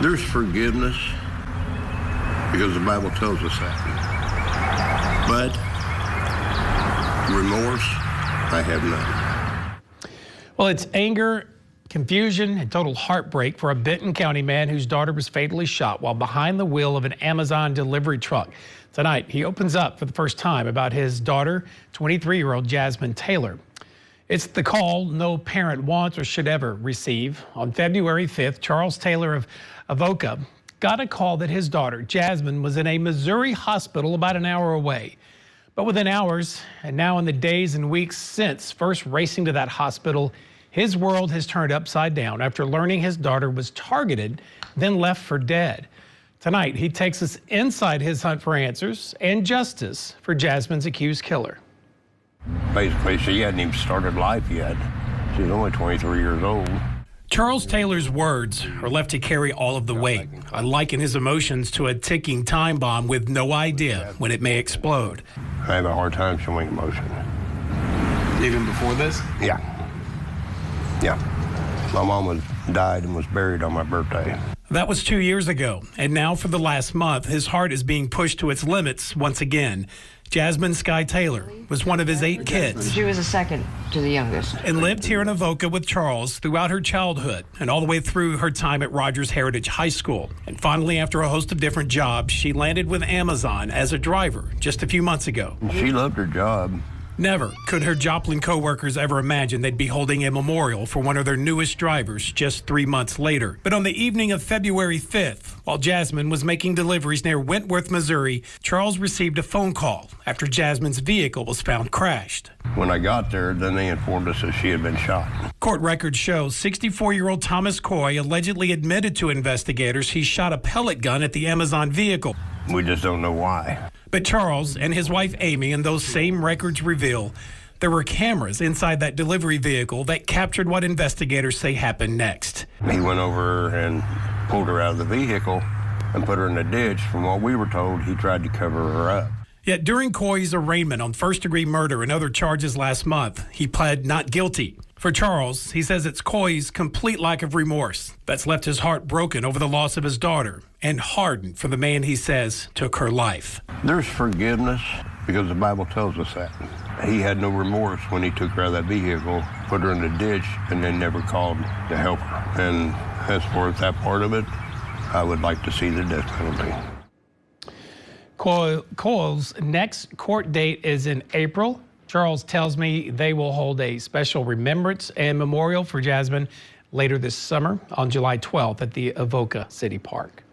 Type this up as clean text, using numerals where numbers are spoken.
There's forgiveness because the Bible tells us that. But remorse, I have none. Well, it's anger, confusion, and total heartbreak for a Benton County man whose daughter was fatally shot while behind the wheel of an Amazon delivery truck. Tonight, he opens up for the first time about his daughter, 23-year-old Jasmine Taylor. It's the call no parent wants or should ever receive. On February 5th, Charles Taylor of Avoca got a call that his daughter, Jasmine, was in a Missouri hospital about an hour away. But within hours, and now in the days and weeks since first racing to that hospital, his world has turned upside down after learning his daughter was targeted, then left for dead. Tonight, he takes us inside his hunt for answers and justice for Jasmine's accused killer. Basically, she hadn't even started life yet. She was only 23 years old. Charles Taylor's words are left to carry all of the weight. I liken his emotions to a ticking time bomb with no idea when it may explode. I have a hard time showing emotion. Even before this? Yeah. My mom died and was buried on my birthday. That was 2 years ago, and now for the last month, his heart is being pushed to its limits once again. Jasmine Sky Taylor was one of his 8 kids. She was the second to the youngest. And lived here in Avoca with Charles throughout her childhood and all the way through her time at Rogers Heritage High School. And finally, after a host of different jobs, she landed with Amazon as a driver just a few months ago. She loved her job. Never could her Joplin co-workers ever imagine they'd be holding a memorial for one of their newest drivers just 3 months later. But on the evening of February 5th, while Jasmine was making deliveries near Wentworth, Missouri, Charles received a phone call after Jasmine's vehicle was found crashed. When I got there, then they informed us that she had been shot. Court records show 64-year-old Thomas Coy allegedly admitted to investigators he shot a pellet gun at the Amazon vehicle. We just don't know why. But Charles and his wife Amy and those same records reveal there were cameras inside that delivery vehicle that captured what investigators say happened next. He went over and pulled her out of the vehicle and put her in a ditch. From what we were told, he tried to cover her up. Yet during Coy's arraignment on first-degree murder and other charges last month, he pled not guilty. For Charles, he says it's Coy's complete lack of remorse that's left his heart broken over the loss of his daughter and hardened for the man he says took her life. There's forgiveness because the Bible tells us that. He had no remorse when he took her out of that vehicle, put her in the ditch, and then never called to help her. And as far as that part of it, I would like to see the death penalty. Coy's next court date is in April. Charles tells me they will hold a special remembrance and memorial for Jasmine later this summer on July 12th at the Avoca City Park.